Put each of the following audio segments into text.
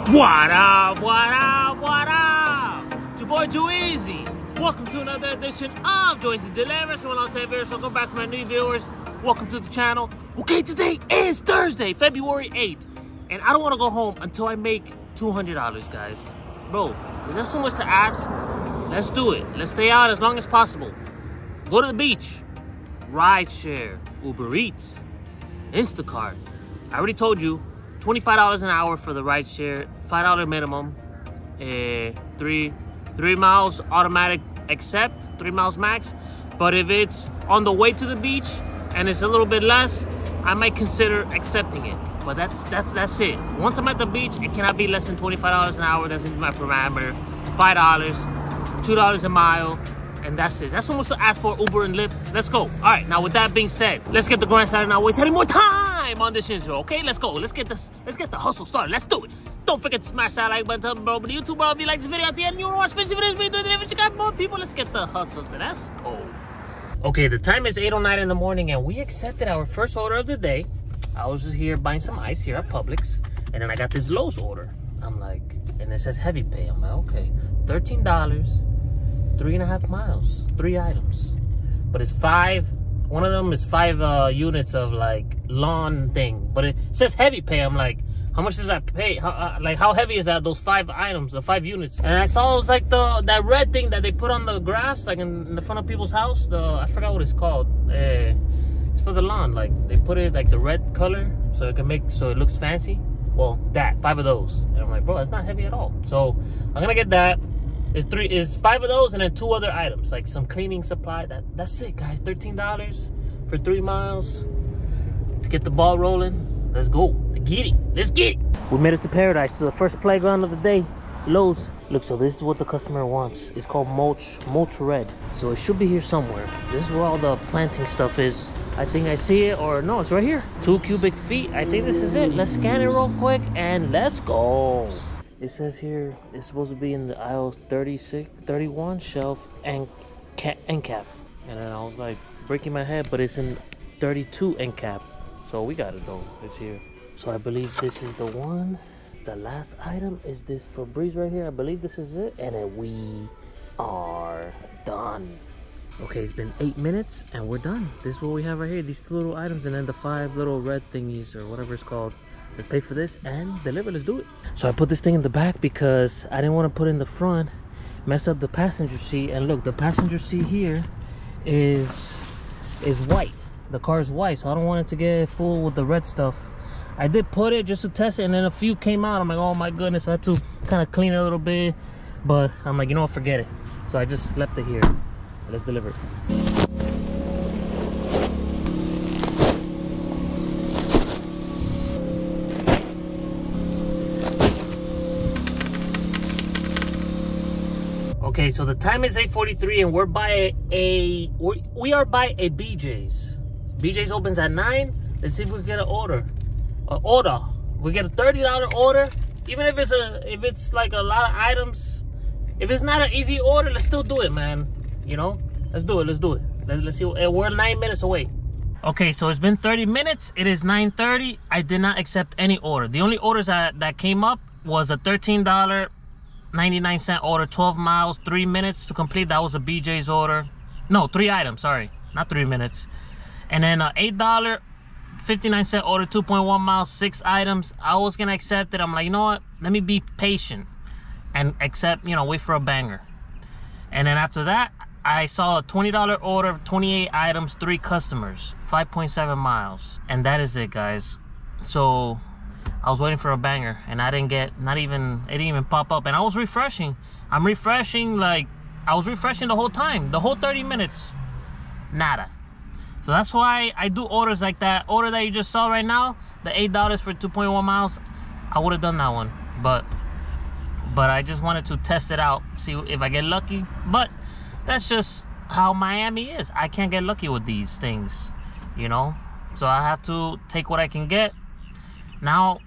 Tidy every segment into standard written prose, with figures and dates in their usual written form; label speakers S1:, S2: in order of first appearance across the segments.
S1: What up, what up, what up? It's your boy Joe Easy. Welcome to another edition of Joe Easy Delivers. So welcome back to my new viewers. Welcome to the channel. Okay, today is Thursday, February 8th. And I don't want to go home until I make $200, guys. Bro, is that so much to ask? Let's do it. Let's stay out as long as possible. Go to the beach. Rideshare, Uber Eats, Instacart. I already told you, $25 an hour for the rideshare, $5 minimum, 3 miles automatic accept, 3 miles max. But if it's on the way to the beach and it's a little bit less, I might consider accepting it. But that's it. Once I'm at the beach, it cannot be less than $25 an hour. That's my parameter. $5, $2 a mile. And that's it. That's so much to ask for Uber and Lyft. Let's go. All right, now with that being said, let's get the grind started. Not waste any more time on this intro, okay? Let's go. Let's get the hustle started. Let's do it. Don't forget to smash that like button, tell me bro, but YouTube, bro, if you like this video at the end, you want to watch fancy videos, we do it. If you got more people, let's get the hustle. So let's go. Okay, the time is 8:09 in the morning, and we accepted our first order of the day. I was just here buying some ice here at Publix, and then I got this Lowe's order. I'm like, and it says heavy pay. I'm like, okay, $13, 3.5 miles, 3 items. But it's 5, one of them is 5 units of like lawn thing. But it says heavy pay. I'm like, how much does that pay? How heavy is that, those 5 items, the 5 units? And I saw it was like that red thing that they put on the grass, like in the front of people's house. I forgot what it's called. It's for the lawn. Like they put it like the red color so it looks fancy. Well, 5 of those. And I'm like, bro, that's not heavy at all. So I'm gonna get that. It's 5 of those and then 2 other items, like some cleaning supply. That's it, guys. $13 for 3 miles to get the ball rolling. Let's go. Let's get it. We made it to paradise, to the first playground of the day, Lowe's. Look, so this is what the customer wants. It's called mulch red. So it should be here somewhere. This is where all the planting stuff is. I think I see it, or no, it's right here. 2 cubic feet. I think this is it. Let's scan it real quick and let's go. It says here it's supposed to be in the aisle 31 shelf and cap. And then I was like breaking my head, but it's in 32 end cap. So we got it though. It's here. So I believe this is the one. The last item is this Febreze right here. I believe this is it. And then we are done. Okay, it's been 8 minutes and we're done. This is what we have right here. These 2 little items and then the 5 little red thingies or whatever it's called. Let's pay for this and deliver. Let's do it. So I put this thing in the back because I didn't want to put it in the front, mess up the passenger seat. And look, the passenger seat here is white. The car is white, so I don't want it to get full with the red stuff. I did put it just to test it, and then a few came out. I'm like, oh my goodness, I had to kind of clean it a little bit. But I'm like, you know what, forget it. So I just left it here. Let's deliver it. Okay, so the time is 8:43 and we are by a BJ's. BJ's opens at 9. Let's see if we can get an order. We get a $30 order. Even if it's like a lot of items. If it's not an easy order, let's still do it, man. You know? Let's do it. Let's see. We're 9 minutes away. Okay, so it's been 30 minutes. It is 9:30. I did not accept any order. The only orders that came up was a $13.99 order, 12 miles, 3 minutes to complete. That was a BJ's order. No, 3 items, sorry. Not 3 minutes. And then $8.59 order, 2.1 miles, 6 items. I was gonna accept it. I'm like, you know what? Let me be patient and accept, wait for a banger. And then after that, I saw a $20 order, 28 items, 3 customers, 5.7 miles. And that is it, guys. So I was waiting for a banger and I didn't get, it didn't even pop up. And I was refreshing. I was refreshing the whole time, the whole 30 minutes, nada. So that's why I do orders like that. Order that you just saw right now, the $8 for 2.1 miles, I would have done that one. But I just wanted to test it out, see if I get lucky. But that's just how Miami is. I can't get lucky with these things, So I have to take what I can get. Now,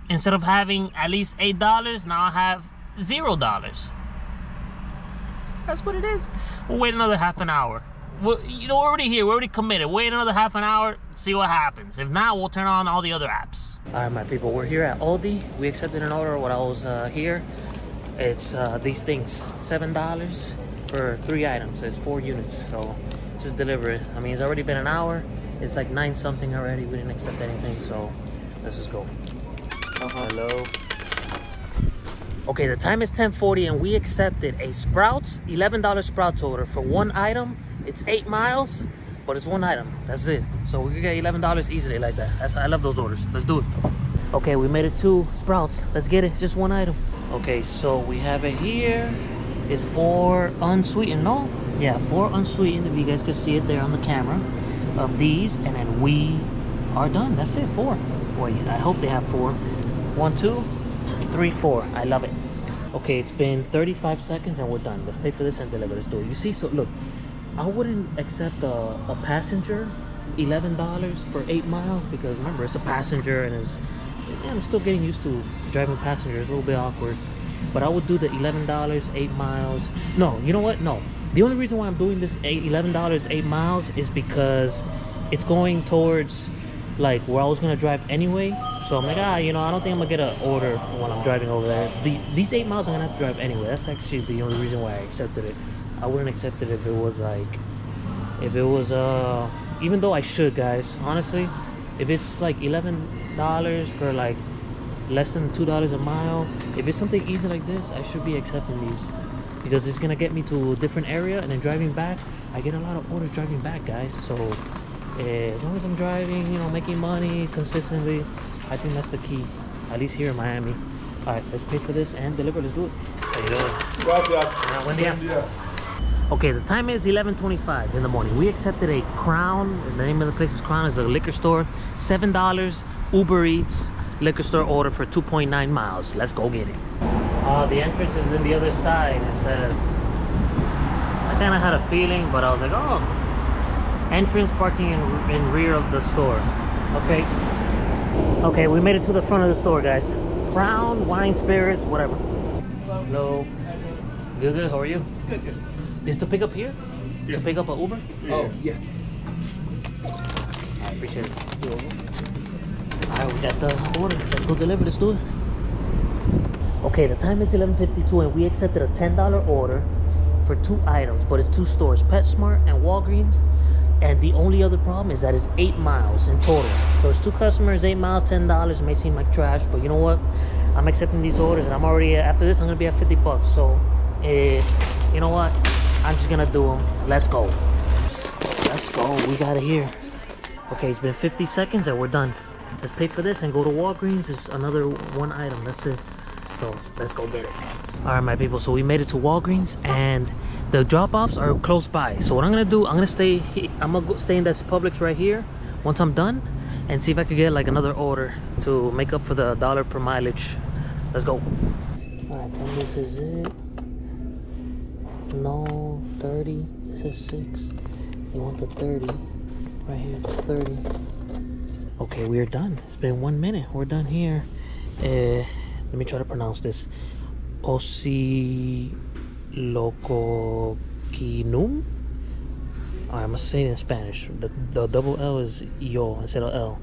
S1: instead of having at least $8, now I have $0. That's what it is. We'll wait another half an hour. you know, we're already here. We're already committed. Wait another half an hour, see what happens. If not, we'll turn on all the other apps. All right, my people, we're here at Aldi. We accepted an order when I was here. It's these things, $7 for 3 items. It's 4 units, so just deliver it. I mean, it's already been an hour. It's like 9 something already. We didn't accept anything, so let's just go. Hello. Okay, the time is 10:40 and we accepted a Sprouts, $11 Sprouts order for 1 item. It's 8 miles, but it's 1 item. That's it. So we could get $11 easily like that. I love those orders. Let's do it. Okay, we made it to Sprouts. Let's get it. It's just 1 item. Okay, so we have it here. It's 4 unsweetened, no? Yeah, 4 unsweetened, if you guys could see it there on the camera, of these, and then we are done. That's it, 4. Wait, I hope they have 4. 1, 2, 3, 4. I love it. Okay, it's been 35 seconds and we're done. Let's pay for this and deliver. Let's do it. You see, so look, I wouldn't accept a passenger $11 for 8 miles because remember, it's a passenger and I'm still getting used to driving passengers. It's a little bit awkward. But I would do the $11, 8 miles. No, you know what? No. The only reason why I'm doing this $11, 8 miles is because it's going towards like where I was gonna drive anyway. So I'm like, you know, I don't think I'm gonna get an order when I'm driving over there. These 8 miles I'm gonna have to drive anyway. That's actually the only reason why I accepted it. I wouldn't accept it if it was like, even though I should, guys, honestly, if it's like $11 for like less than $2 a mile, if it's something easy like this, I should be accepting these because it's gonna get me to a different area, and then driving back, I get a lot of orders driving back, guys. So as long as I'm driving, you know, making money consistently, I think that's the key, at least here in Miami. All right, let's pay for this and deliver. Let's do it. How you doing?
S2: Gracias.
S1: Buen día. Okay, the time is 11:25 in the morning. We accepted a Crown. The name of the place is Crown. It's a liquor store. $7 Uber Eats liquor store order for 2.9 miles. Let's go get it. The entrance is in the other side. It says, I kind of had a feeling, but I was like, oh, entrance parking in rear of the store. Okay, we made it to the front of the store, guys. Crown, wine, spirits, whatever. Hello. Good. How are you?
S2: Good.
S1: Is to pick up here?
S2: Yeah.
S1: To pick up an Uber?
S2: Oh, yeah.
S1: I appreciate it. Alright, we got the order. Let's go deliver. Let's do it. Okay, the time is 11:52 and we accepted a $10 order for 2 items, but it's 2 stores, PetSmart and Walgreens. And the only other problem is that it's 8 miles in total. So it's 2 customers, 8 miles, $10. It may seem like trash, but you know what? I'm accepting these orders and I'm already, after this, I'm gonna be at 50 bucks. So, you know what? I'm just gonna do them. Let's go. Let's go. We got it here. Okay, it's been 50 seconds and we're done. Let's pay for this and go to Walgreens. It's another 1 item. That's it. So let's go get it. All right, my people. So we made it to Walgreens and the drop-offs are close by. So what I'm gonna do, I'm gonna stay in this Publix right here once I'm done and see if I could get like another order to make up for the $1 per mileage. Let's go. All right, then this is it. No, 30. This is 6. You want the 30 right here, the 30. Okay, we are done. It's been 1 minute. We're done here. Let me try to pronounce this. Osilocoquinum. Alright, I'm gonna say it in Spanish. The double L is yo instead of L.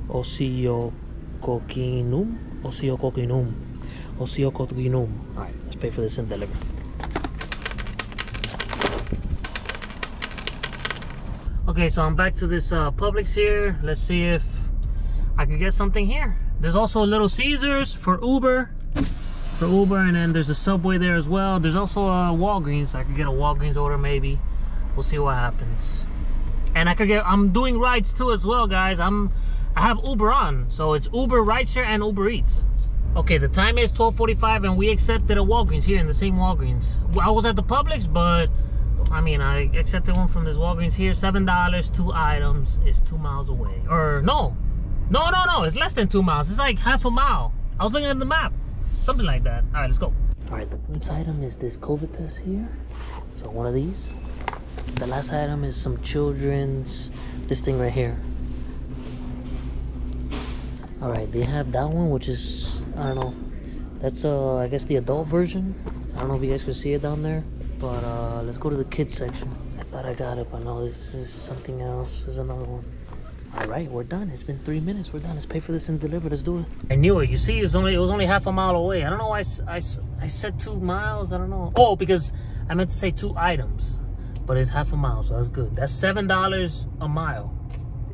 S1: Osilocoquinum. Alright, let's pay for this and deliver. Okay, so I'm back to this Publix here. Let's see if I can get something here. There's also a Little Caesars for Uber, and then there's a Subway there as well. There's also a Walgreens. I could get a Walgreens order maybe. We'll see what happens. And I'm doing rides too as well, guys. I have Uber on, so it's Uber Rideshare and Uber Eats. Okay, the time is 12:45 and we accepted a Walgreens here in the same Walgreens. I was at the Publix, but I mean, I accepted one from this Walgreens here. $7, 2 items. It's 2 miles away. Or no, it's less than 2 miles. It's like half a mile. I was looking at the map, something like that. All right, let's go. All right, the first item is this COVID test here. So one of these. The last item is some children's, this thing right here. All right, they have that one, which is, I don't know. That's I guess the adult version. I don't know if you guys can see it down there. But let's go to the kids section. thought I got it, but no, this is something else. This is another one. All right, we're done. It's been 3 minutes. We're done. Let's pay for this and deliver. Let's do it. I knew it. You see, it was only half a mile away. I don't know why I said 2 miles. I don't know. Oh, because I meant to say 2 items, but it's half a mile, so that's good. That's $7 a mile,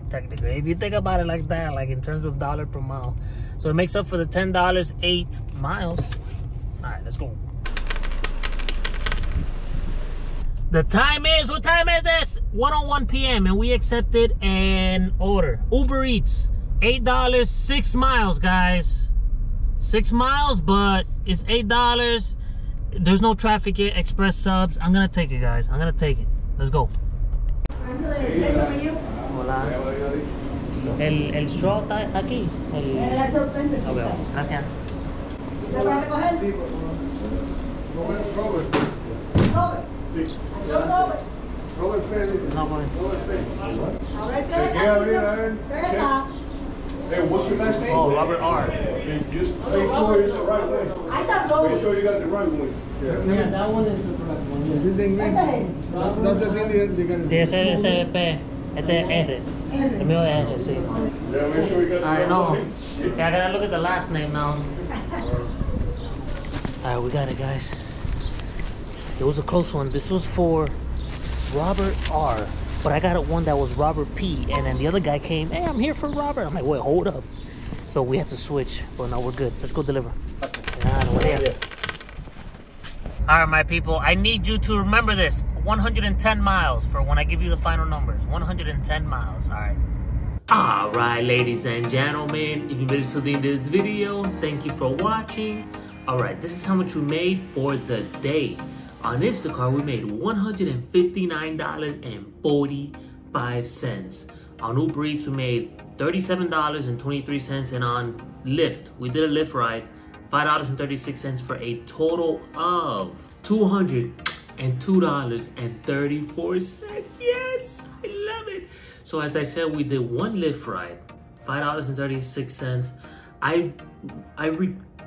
S1: technically. If you think about it like that, like in terms of dollar per mile. So it makes up for the $10, 8 miles. All right, let's go. The time is, what time is this? 1:01 p.m. and we accepted an order. Uber Eats, $8, 6 miles, guys. 6 miles, but it's $8. There's no traffic yet, express subs. I'm gonna take it, guys. I'm gonna take it. Let's go. Hola. El straw está aquí. Okay, gracias. No, boy.
S2: Hey, what's your last name?
S1: Oh, Robert R.
S2: Just make sure it's the right way. Make sure you got the right one.
S1: Yeah, that one is the correct one.
S3: This is the green. That's the thing they're gonna
S1: Sí, ese es P. Este es R. El mío es R, sí.
S2: Yeah, make sure you got the
S1: I
S2: right
S1: know.
S2: one.
S1: Yeah, I gotta look at the last name now. Alright, we got it, guys. It was a close one. This was for Robert R. But I got one that was Robert P. And then the other guy came, hey, I'm here for Robert. I'm like, wait, hold up. So we had to switch. But no, we're good. Let's go deliver. Alright, my people. I need you to remember this. 110 miles for when I give you the final numbers. 110 miles. Alright. Alright, ladies and gentlemen. If you made it to the end of this video, thank you for watching. Alright, this is how much we made for the day. On Instacart, we made $159.45. On Uber Eats, we made $37.23. And on Lyft, we did a Lyft ride, $5.36 for a total of $202.34. Yes, I love it. So as I said, we did one Lyft ride, $5.36.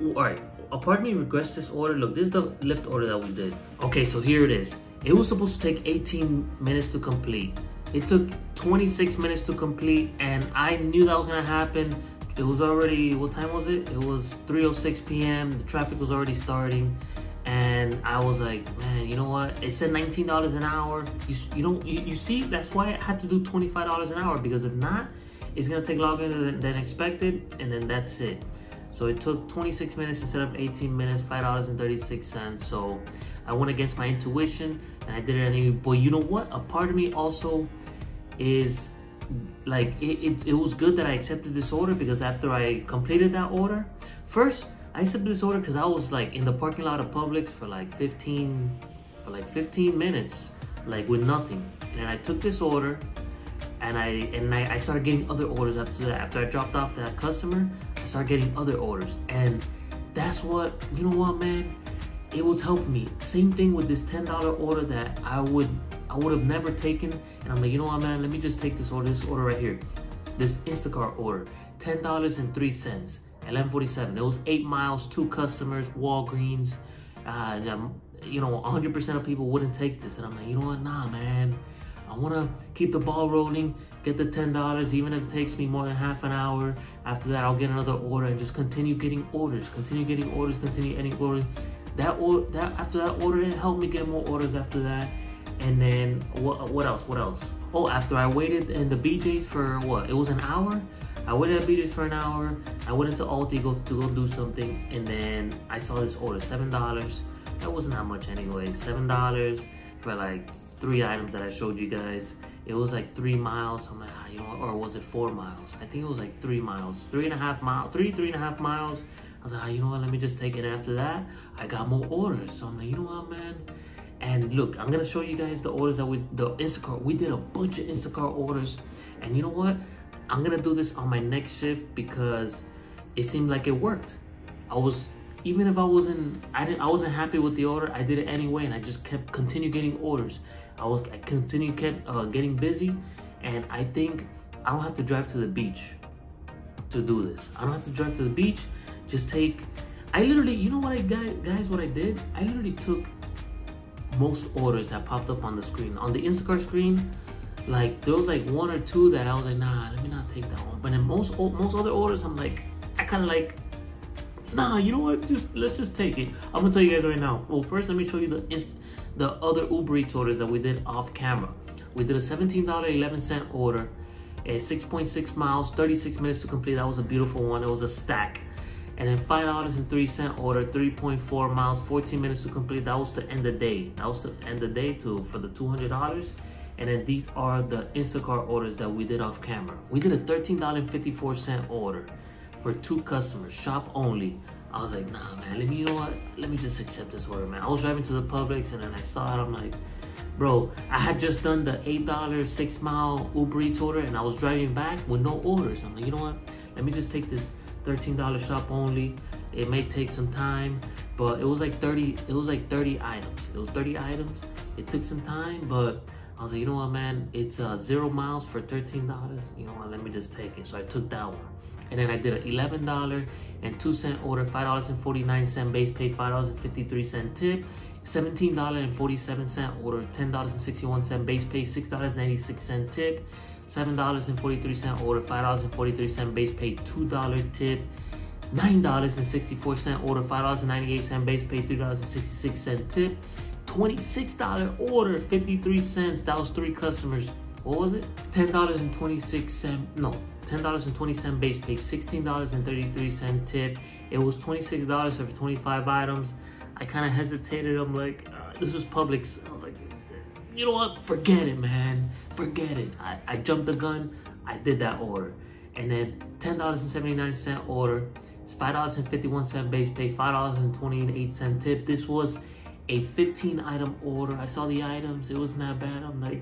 S1: All right. A part of me regrets this order. Look, this is the Lyft order that we did. Okay, so here it is. It was supposed to take 18 minutes to complete. It took 26 minutes to complete, and I knew that was gonna happen. It was already, what time was it? It was 3:06 p.m. The traffic was already starting, and I was like, man, you know what? It said $19 an hour. You see, that's why I had to do $25 an hour, because if not, it's gonna take longer than expected, and then that's it. So it took 26 minutes instead of 18 minutes, $5.36. So I went against my intuition and I did it anyway. But you know what? A part of me also is like, it was good that I accepted this order, because after I completed that order, first I accepted this order because I was like in the parking lot of Publix for like 15 minutes, like with nothing. And I took this order and I started getting other orders after that. After I dropped off that customer, I started getting other orders, and that's what, you know what, man, it was helping me. Same thing with this $10 order that I would have never taken, and I'm like, you know what, man, let me just take this order right here, this Instacart order, $10.03, 11:47. It was 8 miles, 2 customers, Walgreens. You know, 100% of people wouldn't take this, and I'm like, you know what, nah, man. I want to keep the ball rolling, get the $10, even if it takes me more than half an hour. After that, I'll get another order and just continue getting orders, continue getting orders. After that order, it helped me get more orders after that. And then what else? Oh, after I waited in the BJ's for what? It was an hour. I waited at BJ's for an hour. I went into Aldi to go do something, and then I saw this order, $7. That wasn't that much anyway. $7 for like 3 items that I showed you guys. It was like 3 miles. I'm like, you know what? Or was it 4 miles? I think it was like 3 miles. 3.5 miles. 3.5 miles. I was like, you know what? Let me just take it. And after that, I got more orders. So I'm like, you know what, man? And look, I'm gonna show you guys the orders that the Instacart. We did a bunch of Instacart orders. And you know what? I'm gonna do this on my next shift because it seemed like it worked. Even if I wasn't happy with the order, I did it anyway, and I just continued getting orders. I kept getting busy, and I think I don't have to drive to the beach to do this. I don't have to drive to the beach. I literally, you know what, guys, what I did? I literally took most orders that popped up on the screen. On the Instacart screen, like there was like 1 or 2 that I was like, nah, let me not take that one. But in most other orders, I'm like, I kind of like, nah, you know what? Let's just take it. I'm gonna tell you guys right now. Well, first let me show you the other Uber Eats orders that we did off camera. We did a $17.11 order, a 6.6 miles, 36 minutes to complete. That was a beautiful one. It was a stack. And then $5.03 order, 3.4 miles, 14 minutes to complete. That was to end the day. That was to end the day for the $200. And then these are the Instacart orders that we did off camera. We did a $13.54 order for 2 customers, shop only. I was like, nah, man, you know what? Let me just accept this order, man. I was driving to the Publix and then I saw it. I'm like, bro, I had just done the $8 6-mile Uber Eats order and I was driving back with no orders. I'm like, you know what? Let me just take this $13 shop only. It may take some time, but it was like 30 items. It was 30 items. It took some time, but I was like, you know what, man? It's 0 miles for $13. You know what? Let me just take it. So I took that one. And then I did an $11.02 order, $5.49 base pay, $5.53 tip, $17.47 order, $10.61 base pay, $6.96 tip, $7.43 order, $5.43 base pay, $2 tip, $9.64 order, $5.98 base pay, $3.66 tip, $26 order, 53 cents. That was 3 customers. What was it? $10.26, no, $10.20 base pay, $16.33 tip. It was $26 for 25 items. I kind of hesitated. I'm like, this was Publix. I was like, you know what? Forget it, man. Forget it. I jumped the gun. I did that order. And then $10.79 order. It's $5.51 base pay, $5.28 tip. This was a 15-item order. I saw the items. It wasn't that bad. I'm like,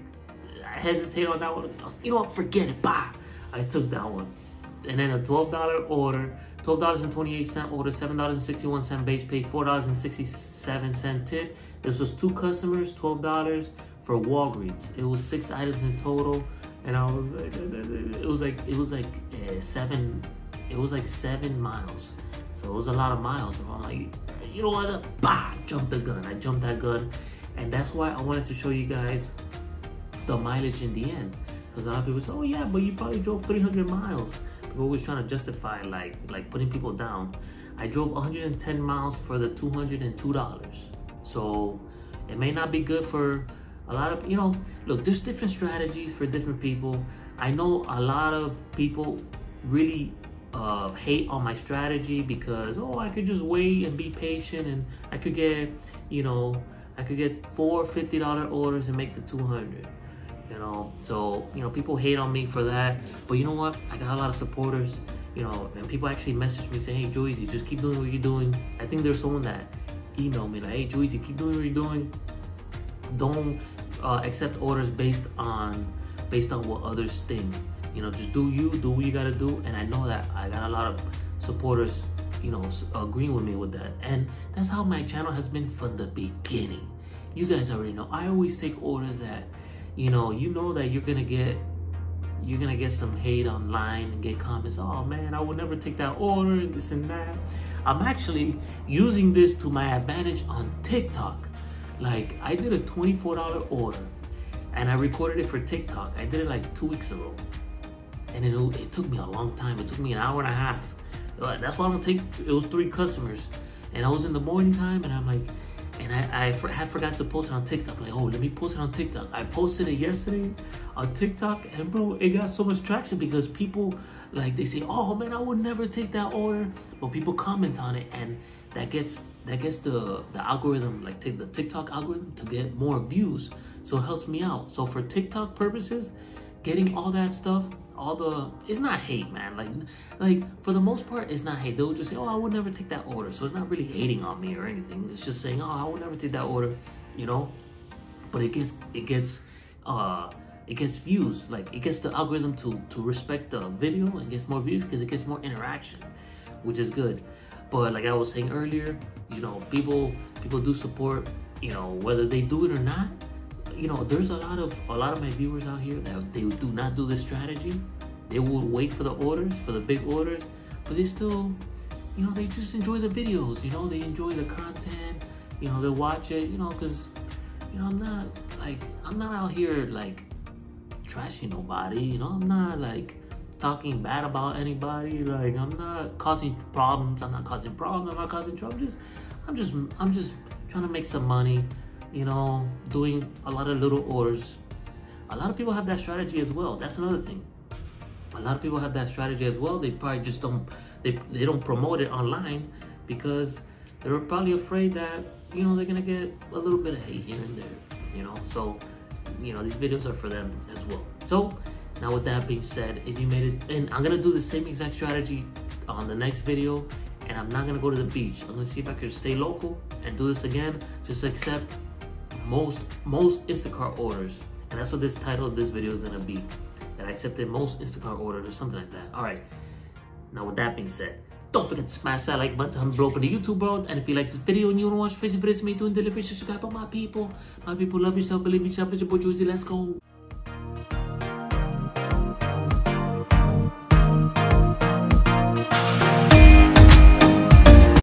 S1: I hesitated on that one. You know what? Forget it. Bah! I took that one. And then a $12 order, $12.28 order, $7.61 base pay, $4.67 tip. This was 2 customers, $12 for Walgreens. It was 6 items in total, and I was like, it was like 7 miles. So it was a lot of miles. And I'm like, you know what? Bah! Jumped the gun. I jumped that gun, and that's why I wanted to show you guys the mileage in the end. Because a lot of people say, oh yeah, but you probably drove 300 miles. People always trying to justify like putting people down. I drove 110 miles for the $202. So it may not be good for a lot of, you know, look, there's different strategies for different people. I know a lot of people really hate on my strategy because, oh, I could just wait and be patient and I could get, you know, I could get 4 $50 orders and make the 200. You know, so, you know, people hate on me for that, but you know what? I got a lot of supporters, you know, and people actually message me saying, hey, Joyzy, just keep doing what you're doing. I think there's someone that emailed me like, hey, Joyzy, keep doing what you're doing. Don't accept orders based on what others think. You know, just do you, do what you gotta do. And I know that I got a lot of supporters, you know, agreeing with me with that. And that's how my channel has been from the beginning. You guys already know. I always take orders that, you know that you're gonna get some hate online and get comments, oh man, I would never take that order and this and that. I'm actually using this to my advantage on TikTok. Like, I did a $24 order and I recorded it for TikTok. I did it like 2 weeks ago, and it took me a long time. It took me an hour and a half. That's why I'm gonna take, it was 3 customers, and I was in the morning time, and I'm like, and I had forgot to post it on TikTok. Like, oh, let me post it on TikTok. I posted it yesterday on TikTok, and bro, it got so much traction because people, like, they say, oh man, I would never take that order, but people comment on it, and that gets the algorithm, like the TikTok algorithm, to get more views. So it helps me out. So for TikTok purposes, getting all that stuff, it's not hate, man. Like for the most part, it's not hate. They'll just say, oh, I would never take that order. So it's not really hating on me or anything. It's just saying, oh, I would never take that order, you know. But it gets views. Like, it gets the algorithm to respect the video and gets more views because it gets more interaction, which is good. But like I was saying earlier, you know, people do support, you know, whether they do it or not. You know, there's a lot of my viewers out here that they do not do this strategy. They will wait for the orders, for the big orders, but they still, you know, they just enjoy the videos. You know, they enjoy the content. You know, they watch it. You know, because, you know, I'm not out here like trashing nobody, you know, I'm not like talking bad about anybody, like I'm not causing problems, I'm not causing trouble, I'm just trying to make some money, you know, doing a lot of little orders. A lot of people have that strategy as well. That's another thing. A lot of people have that strategy as well. They probably just don't, they don't promote it online because they're probably afraid that, you know, they're gonna get a little bit of hate here and there, you know. So, you know, these videos are for them as well. So now with that being said, if you made it, and I'm gonna do the same exact strategy on the next video, and I'm not gonna go to the beach. I'm gonna see if I could stay local and do this again. Just accept most Instacart orders. And that's what this title of this video is gonna be. That I accepted most Instacart orders or something like that. All right. Now with that being said, don't forget to smash that like button to blow up in the YouTube world. And if you like this video and you wanna watch Fishing Videos me doing delivery, subscribe. My people love yourself, believe yourself. It's your boy Juicy. Let's go.